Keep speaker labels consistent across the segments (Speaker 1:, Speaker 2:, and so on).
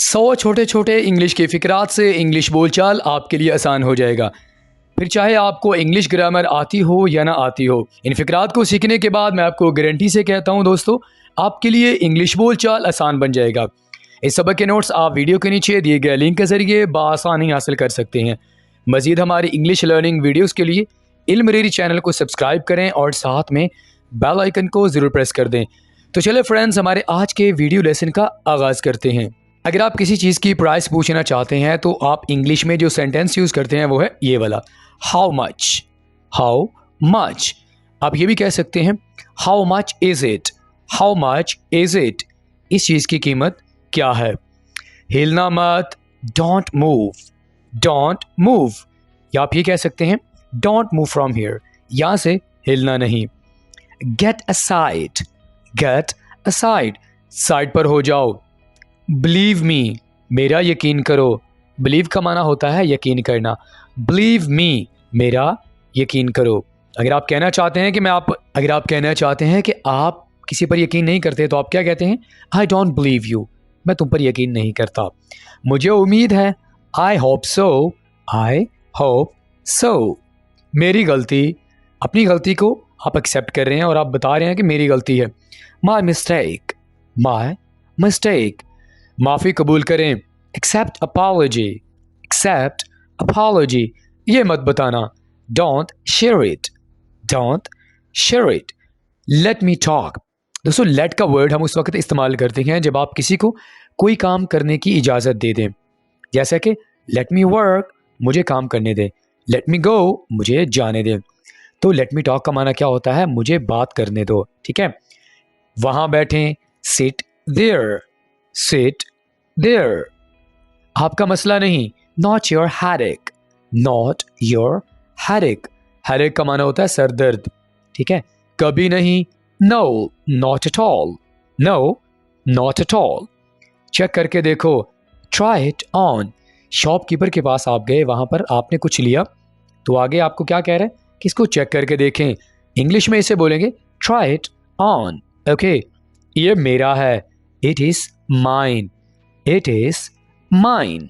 Speaker 1: 100 छोटे छोटे इंग्लिश के फ़िक्रात से इंग्लिश बोलचाल आपके लिए आसान हो जाएगा। फिर चाहे आपको इंग्लिश ग्रामर आती हो या ना आती हो, इन फ़िक्रात को सीखने के बाद मैं आपको गारंटी से कहता हूं दोस्तों, आपके लिए इंग्लिश बोलचाल आसान बन जाएगा। इस सबक के नोट्स आप वीडियो के नीचे दिए गए लिंक के ज़रिए बआसानी हासिल कर सकते हैं। मज़ीद हमारी इंग्लिश लर्निंग वीडियोज़ के लिए इल्म रेरी चैनल को सब्सक्राइब करें और साथ में बेल आइकन को ज़रूर प्रेस कर दें। तो चले फ्रेंड्स, हमारे आज के वीडियो लेसन का आगाज़ करते हैं। अगर आप किसी चीज़ की प्राइस पूछना चाहते हैं तो आप इंग्लिश में जो सेंटेंस यूज़ करते हैं वो है ये वाला, हाउ मच। How much. आप ये भी कह सकते हैं how much is it. How much is it. इस चीज़ की कीमत क्या है। हिलना मत, डोंट मूव। Don't move. या आप ये कह सकते हैं डोंट मूव फ्रॉम हियर, यहाँ से हिलना नहीं। Get aside. Get aside, side पर हो जाओ। बिलीव मी, मेरा यकीन करो। बिलीव का माना होता है यकीन करना। बिलीव मी, मेरा यकीन करो। अगर आप कहना चाहते हैं कि आप किसी पर यकीन नहीं करते तो आप क्या कहते हैं, आई डोंट बिलीव यू, मैं तुम पर यकीन नहीं करता। मुझे उम्मीद है, I hope so. I hope so. मेरी गलती, अपनी गलती को आप एक्सेप्ट कर रहे हैं और आप बता रहे हैं कि मेरी गलती है। My mistake. माई मिस्टेक, माफ़ी कबूल करें। Accept apology. एक्सेप्ट अपॉलॉजी, ये मत बताना। Don't share it. Don't share it. Let me talk. दोस्तों, लेट का वर्ड हम उस वक्त इस्तेमाल करते हैं जब आप किसी को कोई काम करने की इजाज़त दे दें। जैसा कि लेट मी वर्क, मुझे काम करने दें। लेट मी गो, मुझे जाने दें। तो लेट मी टॉक का माना क्या होता है, मुझे बात करने दो। ठीक है, वहाँ बैठें, सिट देयर। Sit there. आपका मसला नहीं, not your headache. Not your headache. Headache का माना होता है सर दर्द। ठीक है, कभी नहीं, no not at all. No not at all. Check करके देखो, ट्राई इट ऑन। शॉपकीपर के पास आप गए, वहां पर आपने कुछ लिया तो आगे आपको क्या कह रहा है कि इसको चेक करके देखें। इंग्लिश में इसे बोलेंगे ट्राई इट ऑन। ओके, ये मेरा है, it is mine. It is mine.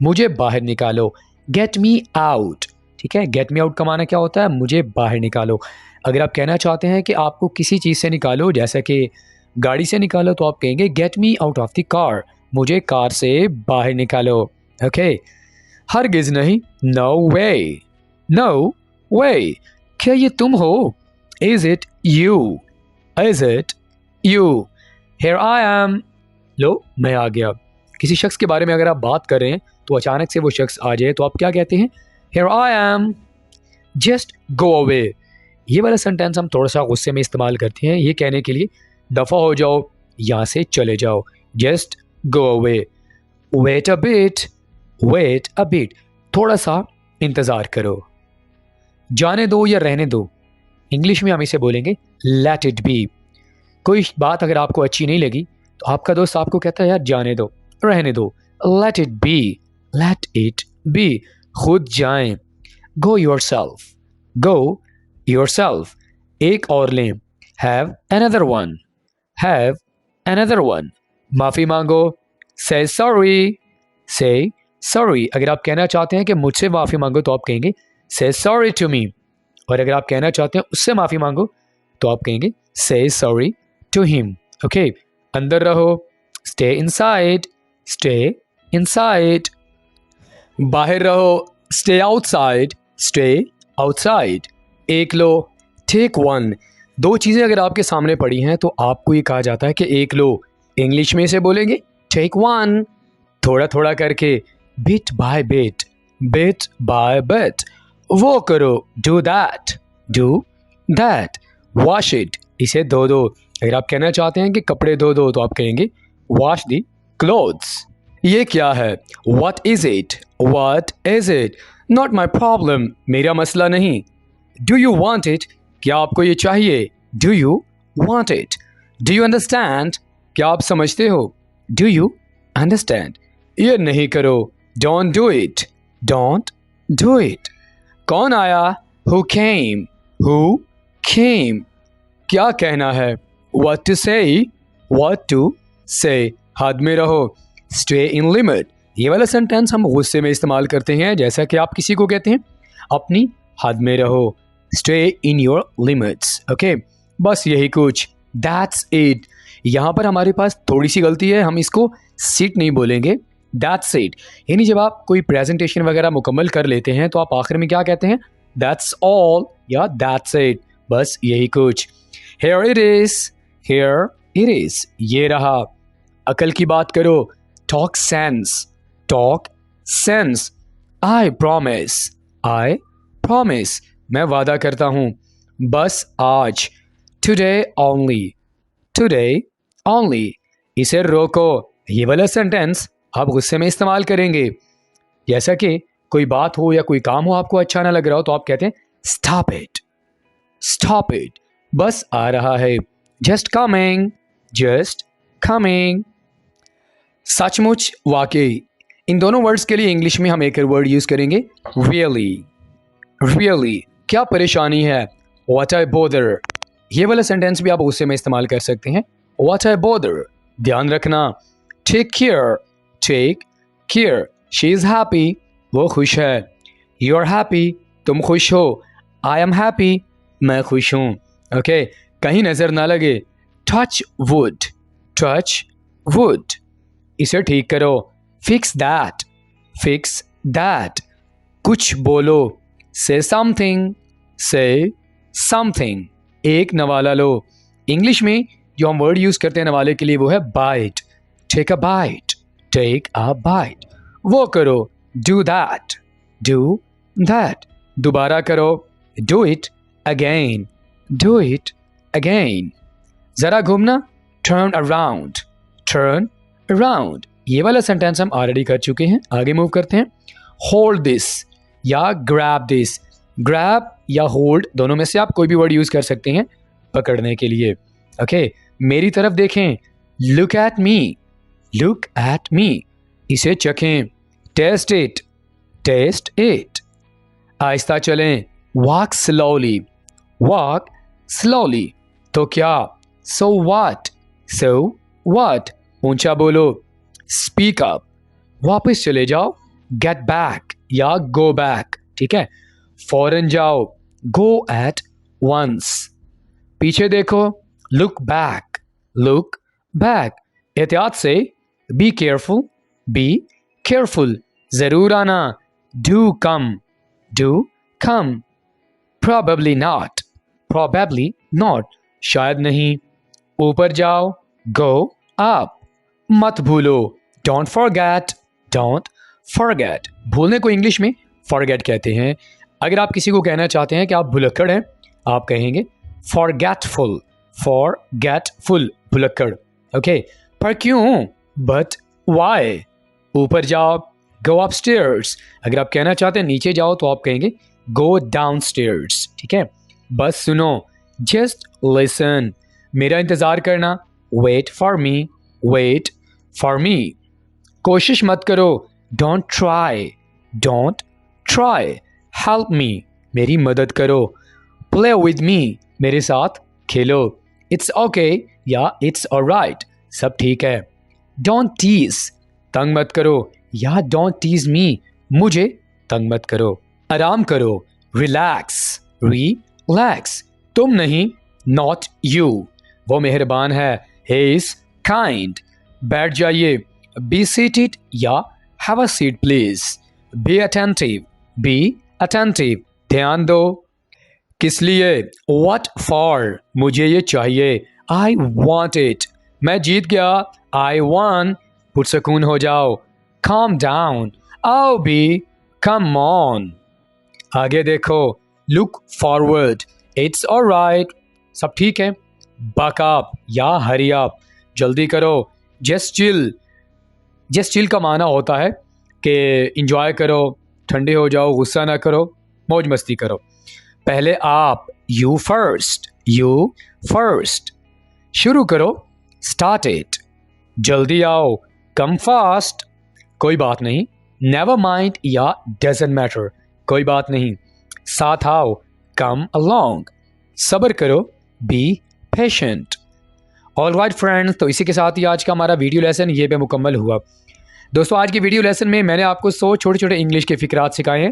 Speaker 1: मुझे बाहर निकालो, गेट मी आउट। ठीक है, गेट मी आउट का माना क्या होता है, मुझे बाहर निकालो। अगर आप कहना चाहते हैं कि आपको किसी चीज़ से निकालो, जैसे कि गाड़ी से निकालो, तो आप कहेंगे get me out of the car, मुझे कार से बाहर निकालो। ओके, हरगिज़ नहीं, नो वे। नो वे। क्या ये तुम हो? Is it you? Is it you? Here I am. लो, मैं आ गया। किसी शख्स के बारे में अगर आप बात कर रहे हैं तो अचानक से वो शख्स आ जाए तो आप क्या कहते हैं, here I M, just go away. ये वाला सेंटेंस हम थोड़ा सा गुस्से में इस्तेमाल करते हैं, ये कहने के लिए दफ़ा हो जाओ, यहाँ से चले जाओ। Just go away. Wait a bit. Wait a bit, थोड़ा सा इंतज़ार करो। जाने दो या रहने दो, इंग्लिश में हम इसे बोलेंगे लेट इट बी। कोई बात अगर आपको अच्छी नहीं लगी तो आपका दोस्त आपको कहता है यार जाने दो, रहने दो, let it be. Let it be, खुद जाएं। गो योरसेल्फ। गो योरसेल्फ, एक और लें। Have another one. Have another one, माफ़ी मांगो। से सॉरी। से सॉरी, अगर आप कहना चाहते हैं कि मुझसे माफ़ी मांगो तो आप कहेंगे से सॉरी टू मी। और अगर आप कहना चाहते हैं उससे माफ़ी मांगो तो आप कहेंगे से सॉरी टू हिम। ओके, अंदर रहो, स्टे इनसाइड। Stay inside. बाहर रहो, स्टे आउटसाइड। Stay outside. एक लो, टेक वन। दो चीज़ें अगर आपके सामने पड़ी हैं तो आपको ये कहा जाता है कि एक लो। इंग्लिश में इसे बोलेंगे टेक वन। थोड़ा थोड़ा करके, bit by bit. Bit by bit. वो करो, do that. Do that. Wash it, इसे धो दो। अगर आप कहना चाहते हैं कि कपड़े धो दो तो आप कहेंगे वॉश दी क्लोथ्स। ये क्या है, what is it? What is it? Not my problem, मेरा मसला नहीं। Do you want it? क्या आपको ये चाहिए? Do you want it? Do you understand? क्या आप समझते हो? Do you understand? ये नहीं करो, don't do it. Don't do it. कौन आया? Who came. Who came. क्या कहना है? What to say? What to say? हाथ में रहो, स्टे इन लिमिट। ये वाला सेंटेंस हम गुस्से में इस्तेमाल करते हैं, जैसा कि आप किसी को कहते हैं अपनी हद में रहो, stay in your limits. Okay, बस यही कुछ, दैट्स इट। यहाँ पर हमारे पास थोड़ी सी गलती है, हम इसको सिट नहीं बोलेंगे, दैट्स इट। यानी जब आप कोई प्रेजेंटेशन वगैरह मुकम्मल कर लेते हैं तो आप आखिर में क्या कहते हैं, दैट्स ऑल या दैट्स इट, बस यही कुछ। Here it is, here it is, ये रहा। अकल की बात करो, talk sense, talk sense. I promise, मैं वादा करता हूँ, बस आज, टुडे ओनली। इसे रोको, ये वाला सेंटेंस आप गुस्से में इस्तेमाल करेंगे, जैसा कि कोई बात हो या कोई काम हो आपको अच्छा ना लग रहा हो तो आप कहते हैं स्टॉप इट, बस आ रहा है, जस्ट कमिंग। सचमुच, वाकई, इन दोनों वर्ड्स के लिए इंग्लिश में हम एक और वर्ड यूज करेंगे, रियली। क्या परेशानी है, व्हाट आई बॉदर। ये वाला सेंटेंस भी आप गुस्से में इस्तेमाल कर सकते हैं, व्हाट आई बॉदर। ध्यान रखना, take care, she is happy, वो खुश है, यू आर हैप्पी, तुम खुश हो, आई एम हैप्पी, मैं खुश हूँ। ओके, कहीं नजर ना लगे, टच वुड, इसे ठीक करो, फिक्स दैट, कुछ बोलो, से समथिंग, एक नवाला लो। इंग्लिश में जो हम वर्ड यूज करते हैं नवाले के लिए वो है बाइट, टेक अ बाइट, वो करो, डू दैट, दोबारा करो, डू इट अगेन, जरा घूमना, टर्न अराउंड। ये वाला सेंटेंस हम ऑलरेडी कर चुके हैं, आगे मूव करते हैं। होल्ड दिस या ग्रैब या होल्ड, दोनों में से आप कोई भी वर्ड यूज कर सकते हैं पकड़ने के लिए। ओके, मेरी तरफ देखें, लुक एट मी, इसे चखें, टेस्ट इट, आहिस्ता चलें, वॉक स्लोली, तो क्या, सो व्हाट, ऊंचा बोलो, स्पीक अप, वापस चले जाओ, गेट बैक या गो बैक, ठीक है, फौरन जाओ, गो एट वंस, पीछे देखो, लुक बैक, एहतियात से, बी केयरफुल, जरूर आना, डू कम, probably not, शायद नहीं, ऊपर जाओ, go up, मत भूलो, don't forget, भूलने को इंग्लिश में forget कहते हैं। अगर आप किसी को कहना चाहते हैं कि आप भुलक्कड़ हैं, आप कहेंगे forgetful, भुलक्कड़। ओके, पर क्यों, but why, ऊपर जाओ, go upstairs, अगर आप कहना चाहते हैं नीचे जाओ तो आप कहेंगे go downstairs, ठीक है। बस सुनो, just listen, मेरा इंतज़ार करना, wait for me, कोशिश मत करो, don't try, help me, मेरी मदद करो, play with me, मेरे साथ खेलो, it's okay या it's alright, सब ठीक है, don't tease, तंग मत करो, या don't tease me, मुझे तंग मत करो, आराम करो, relax, तुम नहीं, not you, वो मेहरबान है, he is kind, बैठ जाइए, be seated या have a seat please, be attentive, ध्यान दो, किस लिए, what for, मुझे ये चाहिए, I want it, मैं जीत गया, I won, पुरसकून हो जाओ, calm down, आओ भी, come on, आगे देखो, look forward, it's alright, सब ठीक है, buck up या hurry up, जल्दी करो, just chill का माना होता है कि enjoy करो, ठंडे हो जाओ, गुस्सा ना करो, मौज मस्ती करो। पहले आप, you first, शुरू करो, start it, जल्दी आओ, come fast, कोई बात नहीं, never mind या doesn't matter, कोई बात नहीं, साथ आओ, come along, सब्र करो, be patient। All right friends, तो इसी के साथ ही आज का हमारा वीडियो लेसन ये पे मुकम्मल हुआ। दोस्तों आज की वीडियो लेसन में मैंने आपको 100 छोटे छोटे इंग्लिश के फ़िक्रात सिखाए हैं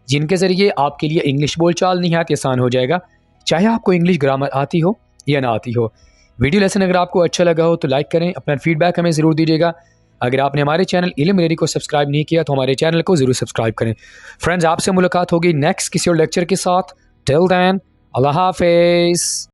Speaker 1: जिनके ज़रिए आपके लिए इंग्लिश बोलचाल निहायत आसान हो जाएगा, चाहे आपको इंग्लिश ग्रामर आती हो या ना आती हो। वीडियो लेसन अगर आपको अच्छा लगा हो तो लाइक करें, अपना फीडबैक हमें ज़रूर दीजिएगा। अगर आपने हमारे चैनल इल्म लेडी को सब्सक्राइब नहीं किया तो हमारे चैनल को ज़रूर सब्सक्राइब करें। फ्रेंड्स, आपसे मुलाकात होगी नेक्स्ट किसी और लेक्चर के साथ। टिल देन, अल्लाह हाफिज़।